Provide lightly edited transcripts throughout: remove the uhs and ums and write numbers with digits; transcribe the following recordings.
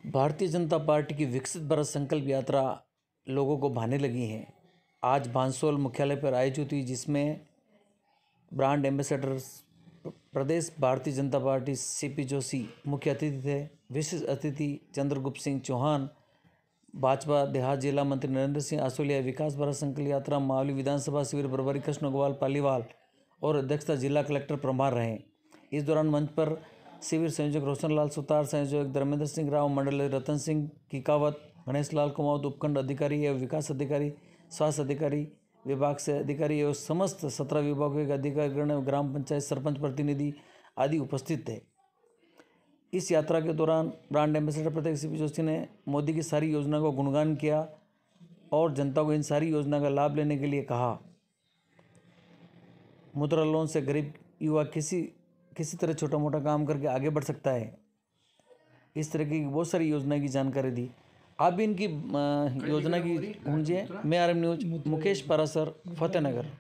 Bharatiya Janata party की विकसित भारत संकल्प यात्रा लोगों को भाने लगी है। आज बांसवाल मुख्यालय पर आयोजित हुई, जिसमें ब्रांड एम्बेसडर प्रदेश भारतीय जनता पार्टी सीपी जोशी मुख्य अतिथि थे। विशिष्ट अतिथि चंद्रगुप्त सिंह चौहान, भाजपा देहात जिला मंत्री नरेंद्र सिंह आसोलिया, विकास भारत संकल्प यात्रा मावली विधानसभा शिविर प्रभारी कृष्ण गोपाल पालीवाल और अध्यक्षता जिला कलेक्टर प्रभार रहे। इस दौरान मंच पर शिविर संयोजक रोशन लाल सुतार, संयोजक धर्मेंद्र सिंह राव, मंडल रतन सिंह किकावत, गणेश लाल कुमावत, उपखंड अधिकारी एवं विकास अधिकारी, स्वास्थ्य अधिकारी, विभाग से अधिकारी एवं समस्त 17 विभागों के अधिकारीगण, ग्राम पंचायत सरपंच प्रतिनिधि आदि उपस्थित थे। इस यात्रा के दौरान ब्रांड एम्बेसडर प्रदेश सीपी जोशी ने मोदी की सारी योजना को गुणगान किया और जनता को इन सारी योजना का लाभ लेने के लिए कहा। मुद्रा लोन से गरीब युवा किसी तरह छोटा मोटा काम करके आगे बढ़ सकता है। इस तरह की बहुत सारी योजना की जानकारी दी। आप भी इनकी योजना की ढूंढिए। मैं RM न्यूज मुकेश पारासर, फतेहनगर।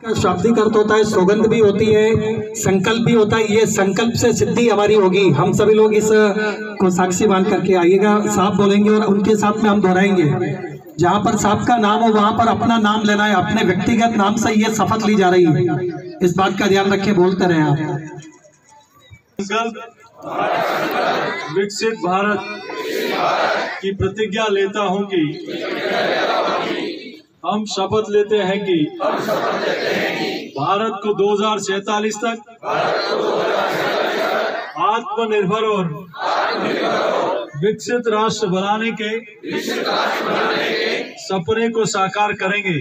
का शाब्दिक अर्थ होता है, सौगंध भी होती है, संकल्प भी होता है। ये संकल्प से सिद्धि हमारी होगी। हम सभी लोग इस को साक्षी मान करके आइएगा। साहब बोलेंगे और उनके साथ में हम दोहराएंगे। जहां पर साहब का नाम हो वहां पर अपना नाम लेना है। अपने व्यक्तिगत नाम से ये शपथ ली जा रही है। इस बात का ध्यान रखें, बोलते रहे आप। संकल्प विकसित भारत की प्रतिज्ञा लेता हूं कि हम शपथ लेते हैं कि भारत को 2047 तक आत्मनिर्भर और विकसित राष्ट्र बनाने के सपने को साकार करेंगे।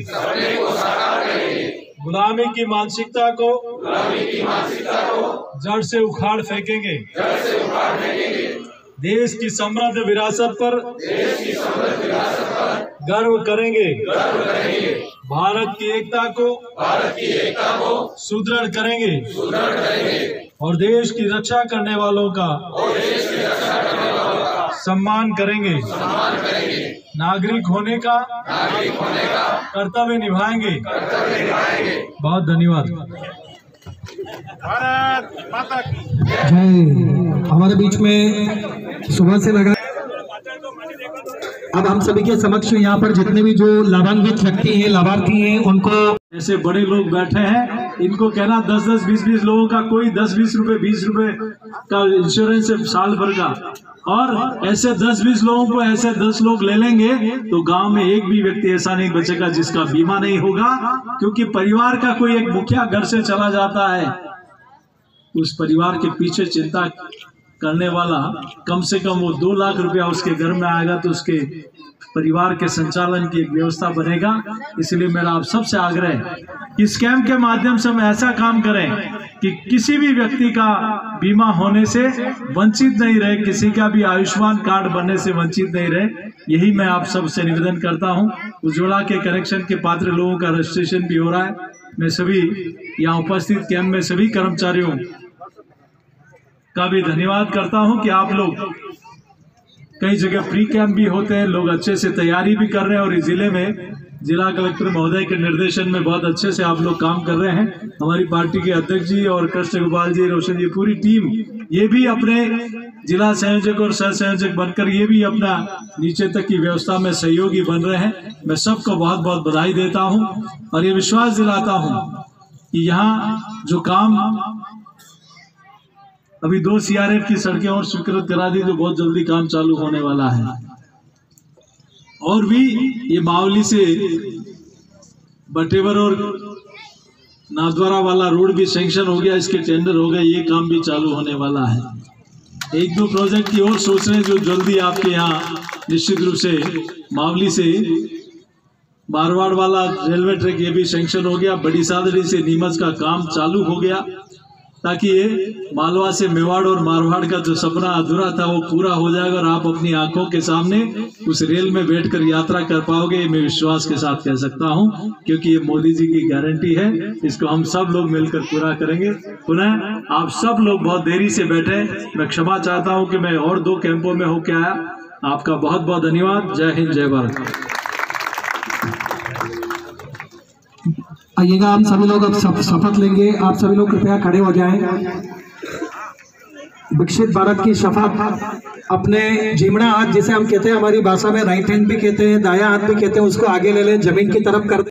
गुलामी की मानसिकता को जड़ से उखाड़ फेंकेंगे। देश की समृद्ध विरासत पर गर्व करेंगे। भारत की एकता को सुदृढ़ करेंगे और देश की रक्षा करने वालों का सम्मान करेंगे। नागरिक होने का कर्तव्य निभाएंगे। बहुत धन्यवाद। भारत माता की जय। हमारे बीच में सुबह से लगा। अब हम सभी के समक्ष यहाँ पर जितने भी जो लाभान्वित व्यक्ति हैं, लाभार्थी हैं, उनको ऐसे बड़े लोग बैठे हैं, इनको कहना 10-10, 20-20 लोगों का, कोई 10-20 रुपए, 20 रुपए का इंश्योरेंस है साल भर का, और ऐसे 10-20 लोगों को ऐसे 10 लोग ले लेंगे तो गांव में एक भी व्यक्ति ऐसा नहीं बचेगा जिसका बीमा नहीं होगा। क्योंकि परिवार का कोई एक मुखिया घर से चला जाता है, उस परिवार के पीछे चिंता करने वाला कम से कम वो 2 लाख रुपया उसके घर में आएगा तो उसके परिवार के संचालन की एक व्यवस्था बनेगा। इसलिए मेरा आप सबसे आग्रह है कि इस कैंप के माध्यम से हम ऐसा काम करें कि किसी भी व्यक्ति का बीमा होने से वंचित नहीं रहे, किसी का भी आयुष्मान कार्ड बनने से वंचित नहीं रहे। यही मैं आप सबसे निवेदन करता हूं। उज्ज्वला के कनेक्शन के पात्र लोगों का रजिस्ट्रेशन भी हो रहा है। मैं सभी यहाँ उपस्थित कैंप में सभी कर्मचारियों का भी धन्यवाद करता हूं कि आप लोग, कई जगह प्री कैंप भी होते हैं, लोग अच्छे से तैयारी भी कर रहे हैं और इस जिले में जिला कलेक्टर महोदय के निर्देशन में बहुत अच्छे से आप लोग काम कर रहे हैं। हमारी पार्टी के अध्यक्ष जी और कृष्ण गोपाल जी, रोशन जी, पूरी टीम, ये भी अपने जिला संयोजक और सह संयोजक बनकर ये भी अपना नीचे तक की व्यवस्था में सहयोगी बन रहे हैं। मैं सबको बहुत बहुत बधाई देता हूं और ये विश्वास दिलाता हूं कि यहाँ जो काम अभी 2 CRF की सड़कें और स्वीकृत करा दी, जो बहुत जल्दी काम चालू होने वाला है, और भी ये मावली से बटेवर और नाथद्वारा वाला रोड भी सैंक्शन हो गया, इसके टेंडर हो गए, ये काम भी चालू होने वाला है। 1-2 प्रोजेक्ट की और सोच रहे हैं जो जल्दी आपके यहाँ निश्चित रूप से, मावली से मारवाड़ वाला रेलवे ट्रैक ये भी सैंक्शन हो गया, बड़ी सादड़ी से नीमच का काम चालू हो गया, ताकि ये मालवा से मेवाड़ और मारवाड़ का जो सपना अधूरा था वो पूरा हो जाएगा और आप अपनी आंखों के सामने उस रेल में बैठकर यात्रा कर पाओगे। ये मैं विश्वास के साथ कह सकता हूं, क्योंकि ये मोदी जी की गारंटी है, इसको हम सब लोग मिलकर पूरा करेंगे। पुनः आप सब लोग बहुत देरी से बैठे, मैं क्षमा चाहता हूं कि मैं और 2 कैंपों में होके आया। आपका बहुत बहुत धन्यवाद। जय हिंद, जय भारत। आइएगा, हम सभी लोग अब शपथ लेंगे। आप सभी लोग कृपया खड़े हो जाएं। विकसित भारत की शपथ अपने जिमड़ा हाथ, जिसे हम कहते हैं हमारी भाषा में राइट हैंड भी कहते हैं, दाया हाथ भी कहते हैं, उसको आगे ले लें, जमीन की तरफ कर दें।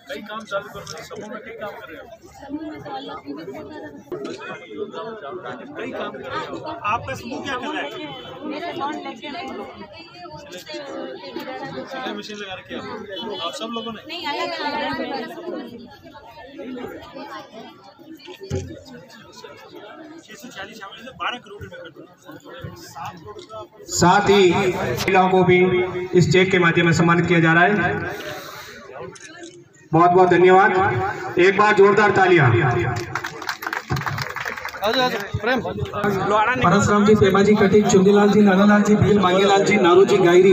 कई काम चालू कर रहे हैं, समूह में कई काम कर रहे हो, कई काम कर रहे हो। आपका समूह क्या कर रहा है? सिलाई मशीन लगा रखी है आप सब लोगों ने? नहीं, अलग 12 करोड़ साथ ही महिलाओं को भी इस चेक के माध्यम से सम्मानित किया जा रहा है। बहुत बहुत धन्यवाद। एक बार जोरदार तालियां। परसराम जी, पेमा जी कटिक, चुंदीलाल जी, नानालाल जी, भील, मांगेलाल जी, नारू जी, गायरी,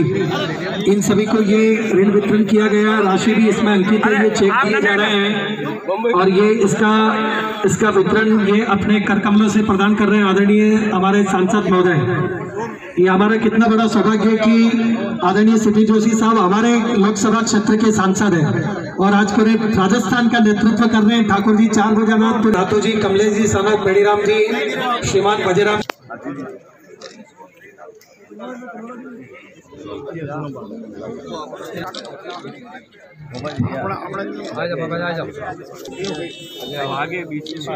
इन सभी को ये ऋण वितरण किया गया। राशि भी इसमें अंकित है, ये चेक दिए जा रहे हैं और ये इसका वितरण ये अपने कर कमलों से प्रदान कर रहे हैं आदरणीय हमारे सांसद महोदय। ये हमारा कितना बड़ा सौभाग्य है कि आदरणीय सीपी जोशी साहब हमारे लोकसभा क्षेत्र के सांसद हैं और आज पूरे राजस्थान का नेतृत्व कर रहे हैं। ठाकुर जी 4 भोजनाथ, तो धातु जी, कमलेश जी, सनक बेड़ीराम जी, श्रीमान बजेराम। आगे बीच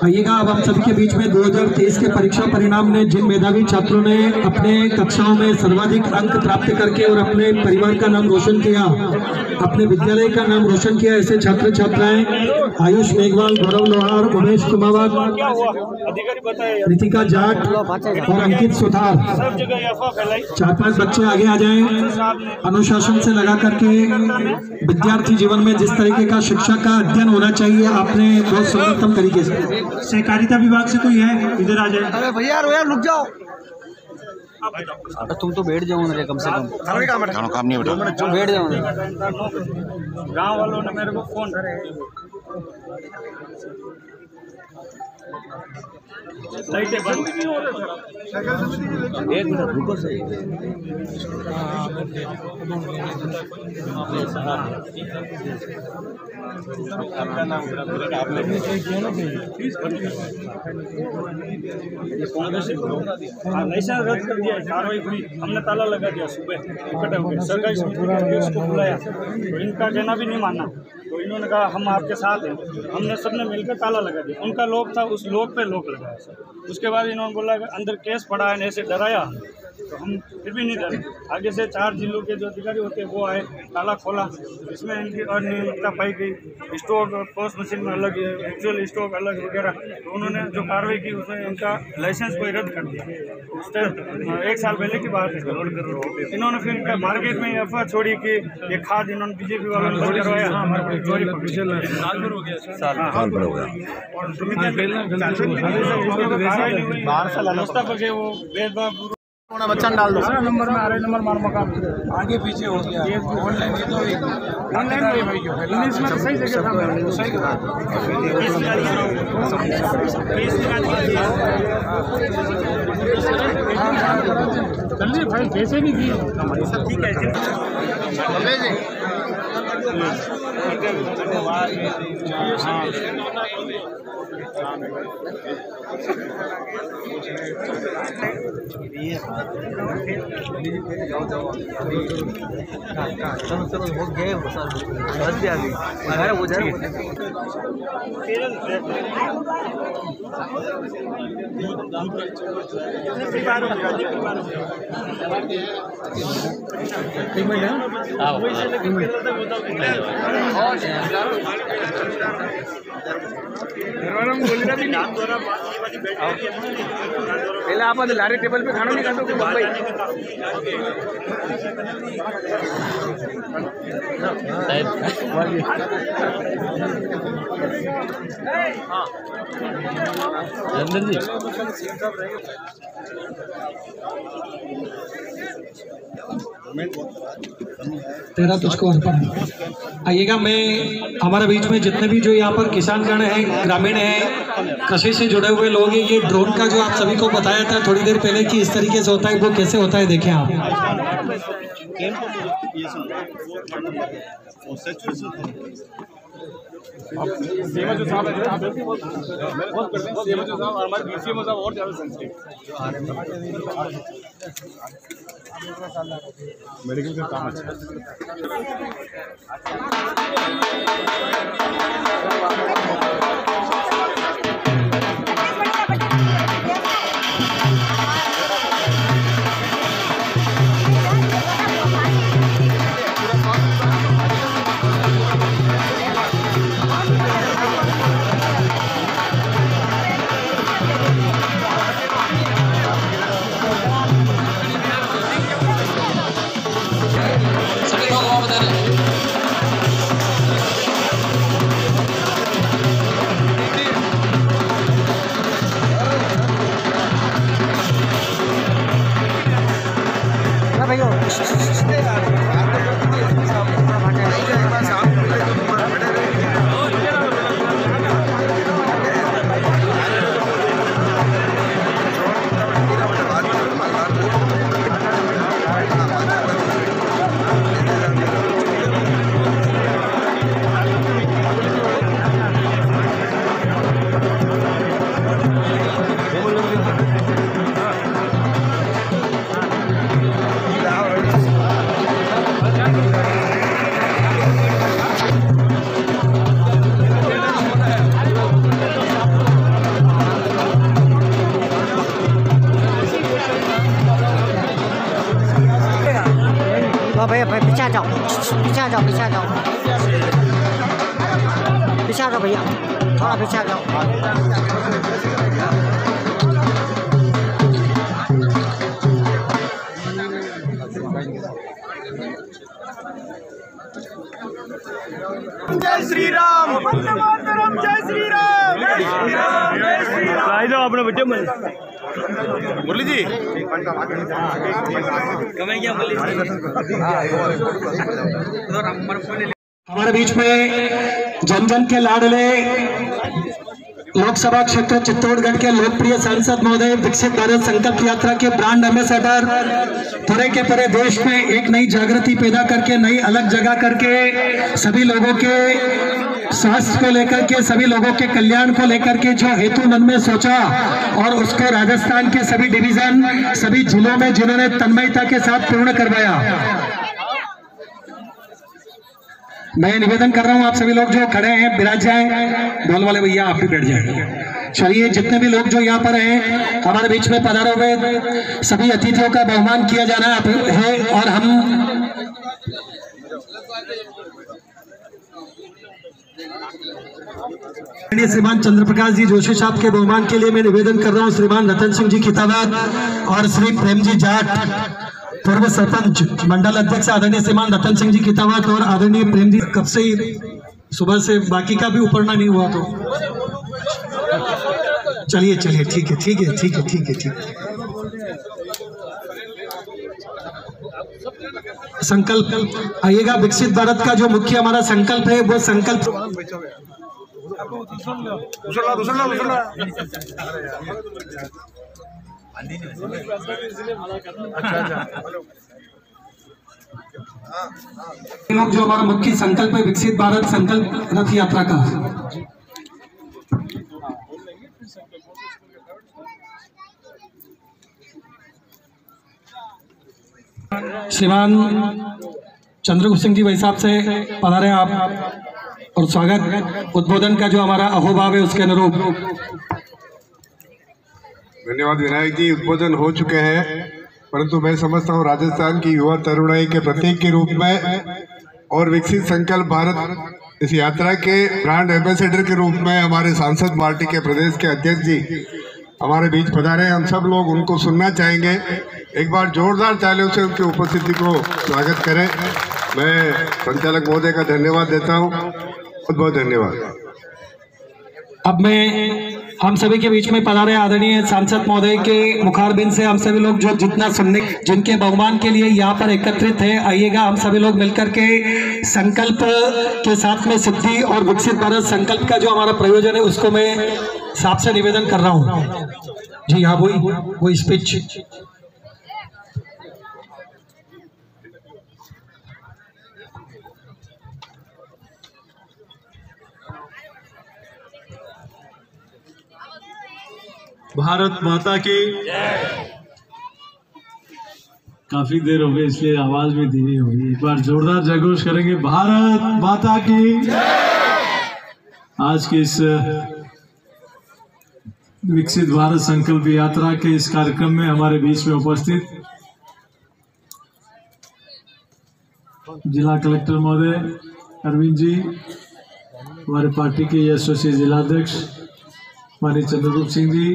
आइएगा, अब हम सभी के बीच में 2023 के परीक्षा परिणाम ने जिन मेधावी छात्रों ने अपने कक्षाओं में सर्वाधिक अंक प्राप्त करके और अपने परिवार का नाम रोशन किया, अपने विद्यालय का नाम रोशन किया, ऐसे छात्र छात्राएं आयुष मेघवाल, गौरव लोहार, उमेश कुमावत, रितिका जाट और अंकित सुथार, 4-5 बच्चे आगे आ जाएं। अनुशासन से लगा करके विद्यार्थी जीवन में जिस तरीके का शिक्षा का अध्ययन होना चाहिए, आपने बहुत सर्वोत्तम तरीके से। सहकारिता विभाग से कोई है, इधर आ जाए। अरे भैया रुक जाओ। तुम तो बैठ जाओ रे कम से कम। काम नहीं बेटा, बैठ जाओ। गांव वालों ने मेरे को फोन लाइटें बंद नहीं हो रही। एक मिनट रुको सही। लाइसेंस रद्द कर दिया, कार्रवाई हुई, हमने ताला लगा दिया। सुबह इकट्ठे हो गए, सरकारी समिति के अध्यक्ष को बुलाया तो इनका कहना भी नहीं माना, तो इन्होंने कहा हम आपके साथ हैं। हमने सबने मिलकर ताला लगा दिया। उनका लॉक था, उस लॉक पे लॉक लगाया सर। उसके बाद इन्होंने बोला कि अंदर केस पड़ा है, ऐसे डराया, तो हम फिर भी नहीं डरे। आगे से 4 जिलों के जो अधिकारी होते हैं वो आए, ताला खोला, इसमें इनकी अनियमितता पाई गई। स्टॉक पोस्ट मशीन में अलग है, एक्चुअल स्टॉक अलग वगैरह। तो उन्होंने जो कार्रवाई की उसमें इनका लाइसेंस को रद्द कर दिया। उस टाइम 1 साल पहले की बात है। इन्होंने फिर मार्केट में अफवाह छोड़ी कि ये खाद इन्होंने बीजेपी वालों ने बंद करवाया, चोरी वो भेदभाव बच्चा डाल दो। नंबर में आ रहे, नंबर मार मकान आगे पीछे हो गया। ये ऑनलाइन तो ऑनलाइन भाई इंग्लिश में सही जगह था, सही जल्दी भाई पैसे नहीं दिए सब ठीक है। चलो हो गए बस भी आ गई हो जाए। पहले आप लारे टेबल पे खाना नहीं खाते भाई। रंजन जी तेरा तुझको अर्पण। आइएगा, मैं हमारे बीच में जितने भी जो यहाँ पर किसानगण हैं, ग्रामीण हैं, कृषि से जुड़े हुए लोग हैं, ये ड्रोन का जो आप सभी को बताया था थोड़ी देर पहले कि इस तरीके से होता है, वो कैसे होता है देखें आप। सेवा जो साहब है बहुत करते हैं, सेवा जो साहब हमारे बीसीएम साहब और ज़्यादा सेंसिटिव मेडिकल का काम अच्छा है। भैया पीछे आ जाओ, पीछे आ जाओ, पीछे आ जाओ, पीछे आ जाओ भैया, थोड़ा पीछे आ जाओ। जय श्री राम, वंदे मातरम, जय श्री राम, जय श्री राम, जय श्री राम। अपने बच्चे मुरली जी हमारे बीच में जन जन के लाडले लोकसभा क्षेत्र चित्तौड़गढ़ के लोकप्रिय सांसद महोदय विकसित भारत संकल्प यात्रा के ब्रांड एम्बेसडर पूरे के पूरे देश में एक नई जागृति पैदा करके नई अलग जगह करके सभी लोगों के स्वास्थ्य को लेकर के सभी लोगों के कल्याण को लेकर के जो हेतु मन में सोचा और उसको राजस्थान के सभी डिवीजन सभी जिलों में जिन्होंने तन्मयता के साथ पूर्ण करवाया। मैं निवेदन कर रहा हूं आप सभी लोग जो खड़े हैं विराज जाएं, ढोल वाले भैया आप भी बैठ जाएं। चलिए जितने भी लोग जो यहाँ पर हैं हमारे बीच में पधारे हुए सभी अतिथियों का बहुमान किया जाना है और हम श्रीमान चंद्र प्रकाश जी जोशी साहब के बहुमान के लिए मैं निवेदन कर रहा हूं श्रीमान रतन सिंह जी खिताबाद और श्री प्रेम जी जाट पूर्व सरपंच मंडल अध्यक्ष आदरणीय श्रीमान रतन सिंह जी खिताबाद और आदरणीय प्रेम जी कब से ही सुबह से बाकी का भी उपरना नहीं हुआ तो चलिए चलिए ठीक है ठीक है ठीक है ठीक है ठीक संकल्प आइएगा। विकसित भारत का जो मुख्य हमारा संकल्प है वो संकल्प लोग जो हमारा मुख्य संकल्प है विकसित भारत संकल्प रथ यात्रा का श्रीमान चंद्र सिंह जी भाई साहब से पधारे आप और स्वागत उद्बोधन का जो हमारा अहोभाव है उसके अनुरूप। धन्यवाद विनायक जी, उद्बोधन हो चुके हैं परंतु मैं समझता हूँ राजस्थान की युवा तरुणाई के प्रतीक के रूप में और विकसित संकल्प भारत इस यात्रा के ब्रांड एम्बेसडर के रूप में हमारे सांसद पार्टी के प्रदेश के अध्यक्ष जी हमारे बीच पधारे। हम सब लोग उनको सुनना चाहेंगे। एक बार जोरदार तालियों से उनकी उपस्थिति को स्वागत करें। मैं संचालक महोदय का धन्यवाद देता हूँ, बहुत बहुत धन्यवाद। अब मैं हम सभी के बीच में पधारे आदरणीय सांसद महोदय के मुखारबिंद से हम सभी लोग जो जितना सुनने जिनके बहुमान के लिए यहाँ पर एकत्रित है आइएगा हम सभी लोग मिलकर के संकल्प के साथ में सिद्धि और विकसित भारत संकल्प का जो हमारा प्रयोजन है उसको मैं साफ से निवेदन कर रहा हूँ। जी हाँ वही स्पीच। भारत माता की काफी देर हो गई इसलिए आवाज भी धीमी होगी। एक बार जोरदार जयघोष करेंगे भारत माता की। आज की इस विकसित भारत संकल्प यात्रा के इस कार्यक्रम में हमारे बीच में उपस्थित जिला कलेक्टर महोदय अरविंद जी, हमारे पार्टी के यशस्वी जिलाध्यक्ष माननीय चंद्ररूप सिंह जी,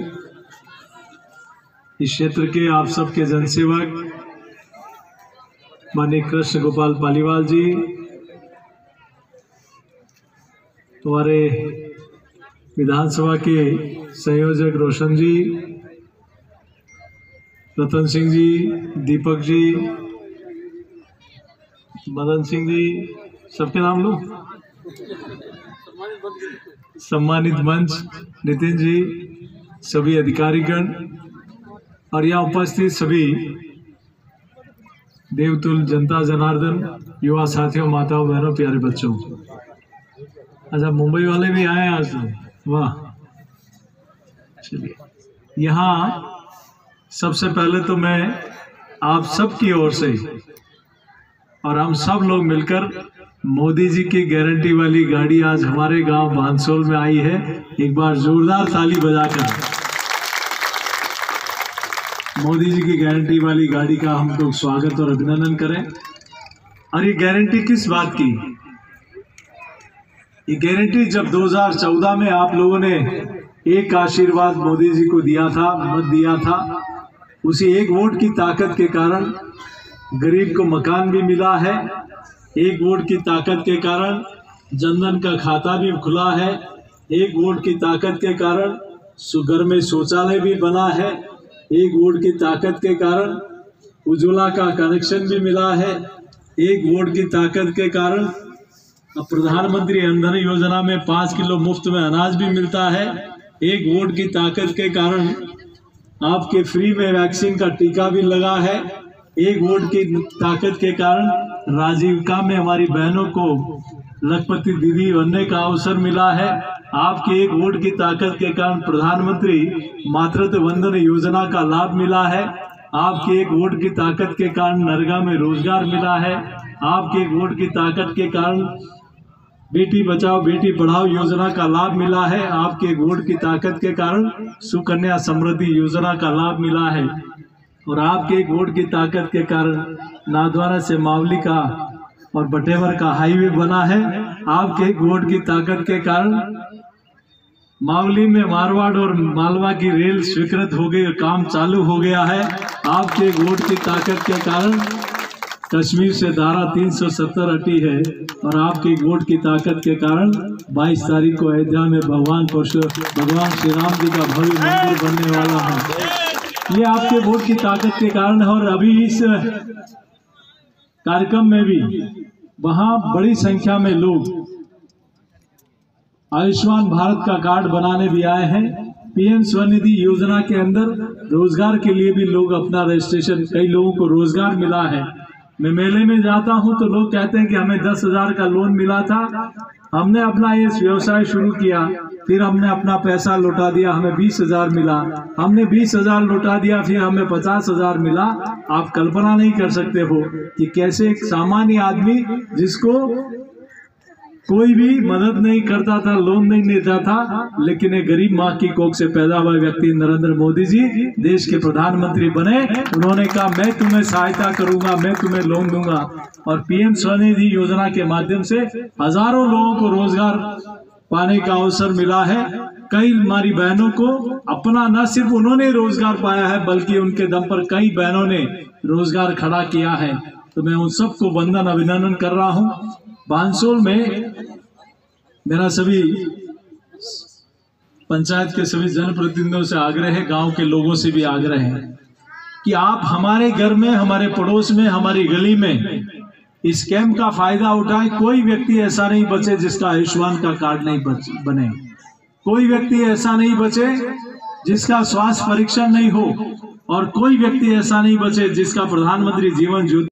इस क्षेत्र के आप सबके जनसेवक माननीय कृष्ण गोपाल पालीवाल जी, हमारे विधानसभा के संयोजक रोशन जी, रतन सिंह जी, दीपक जी, मदन सिंह जी, सबके नाम लो, सम्मानित मंच नितिन जी, सभी अधिकारीगण और यहाँ उपस्थित सभी देवतुल जनता जनार्दन, युवा साथियों, माताओं बहनों, प्यारे बच्चों। अच्छा मुंबई वाले भी आए आज तो, वाह। चलिए यहाँ सबसे पहले तो मैं आप सब की ओर से और हम सब लोग मिलकर मोदी जी की गारंटी वाली गाड़ी आज हमारे गांव बांसोल में आई है। एक बार जोरदार ताली बजाकर मोदी जी की गारंटी वाली गाड़ी का हम लोग स्वागत और अभिनंदन करें। और ये गारंटी किस बात की? ये गारंटी जब 2014 में आप लोगों ने एक आशीर्वाद मोदी जी को दिया था, मत दिया था, उसी एक वोट की ताकत के कारण गरीब को मकान भी मिला है। एक वोट की ताकत के कारण जनधन का खाता भी खुला है। एक वोट की ताकत के कारण घर में शौचालय भी बना है। एक वोट की ताकत के कारण उज्ज्वला का कनेक्शन भी मिला है। एक वोट की ताकत के कारण प्रधानमंत्री अन्न योजना में 5 किलो मुफ्त में अनाज भी मिलता है। एक वोट की ताकत के कारण आपके फ्री में वैक्सीन का टीका भी लगा है। एक वोट की ताकत के कारण राजीविका में हमारी बहनों को लखपति दीदी बनने का अवसर मिला है। आपके एक वोट की ताकत के कारण प्रधानमंत्री मातृत्व वंदन योजना का लाभ मिला है। आपके एक वोट की ताकत के कारण नरेगा में रोजगार मिला है। आपके एक वोट की ताकत के कारण बेटी बचाओ बेटी पढ़ाओ योजना का लाभ मिला है। आपके एक वोट की ताकत के कारण सुकन्या समृद्धि योजना का लाभ मिला है। और आपके एक वोट की ताकत के कारण नाथद्वारा से मावली का और बटेवर का हाईवे बना है। आपके एक वोट की ताकत के कारण मावली में मारवाड़ और मालवा की रेल स्वीकृत हो गई, काम चालू हो गया है। आपके एक वोट की ताकत के कारण कश्मीर से धारा 370 हटी है। और आपके एक वोट की ताकत के कारण 22 तारीख को अयोध्या में भगवान श्री राम जी का भव्य मंदिर बनने वाला है। ये आपके वोट की ताकत के कारण है। और अभी इस कार्यक्रम में भी वहां बड़ी संख्या में लोग आयुष्मान भारत का कार्ड बनाने भी आए हैं। पीएम स्वनिधि योजना के अंदर रोजगार के लिए भी लोग अपना रजिस्ट्रेशन, कई लोगों को रोजगार मिला है। मैं मेले में जाता हूं तो लोग कहते हैं कि हमें 10,000 का लोन मिला था, हमने अपना ये व्यवसाय शुरू किया, फिर हमने अपना पैसा लौटा दिया, हमें 20,000 मिला। हमने 20,000 लौटा दिया, फिर हमें 50,000 मिला। आप कल्पना नहीं कर सकते हो कि कैसे एक सामान्य आदमी जिसको कोई भी मदद नहीं करता था, लोन नहीं देता था, लेकिन एक गरीब माँ की कोख से पैदा हुआ व्यक्ति नरेंद्र मोदी जी देश के प्रधानमंत्री बने। उन्होंने कहा मैं तुम्हें सहायता करूंगा, मैं तुम्हें लोन दूंगा। और पीएम स्वनिधि योजना के माध्यम से हजारों लोगों को रोजगार पाने का अवसर मिला है। कई हमारी बहनों को अपना न सिर्फ उन्होंने रोजगार पाया है, बल्कि उनके दम पर कई बहनों ने रोजगार खड़ा किया है। तो मैं उन सबको वंदन अभिनंदन कर रहा हूँ। बांसोल में मेरा सभी पंचायत के सभी जनप्रतिनिधियों से आग्रह है, गांव के लोगों से भी आग्रह है कि आप हमारे घर में, हमारे पड़ोस में, हमारी गली में इस कैंप का फायदा उठाएं। कोई व्यक्ति ऐसा नहीं बचे जिसका आयुष्मान का कार्ड नहीं बने। कोई व्यक्ति ऐसा नहीं बचे जिसका स्वास्थ्य परीक्षण नहीं हो। और कोई व्यक्ति ऐसा नहीं बचे जिसका प्रधानमंत्री जीवन ज्योति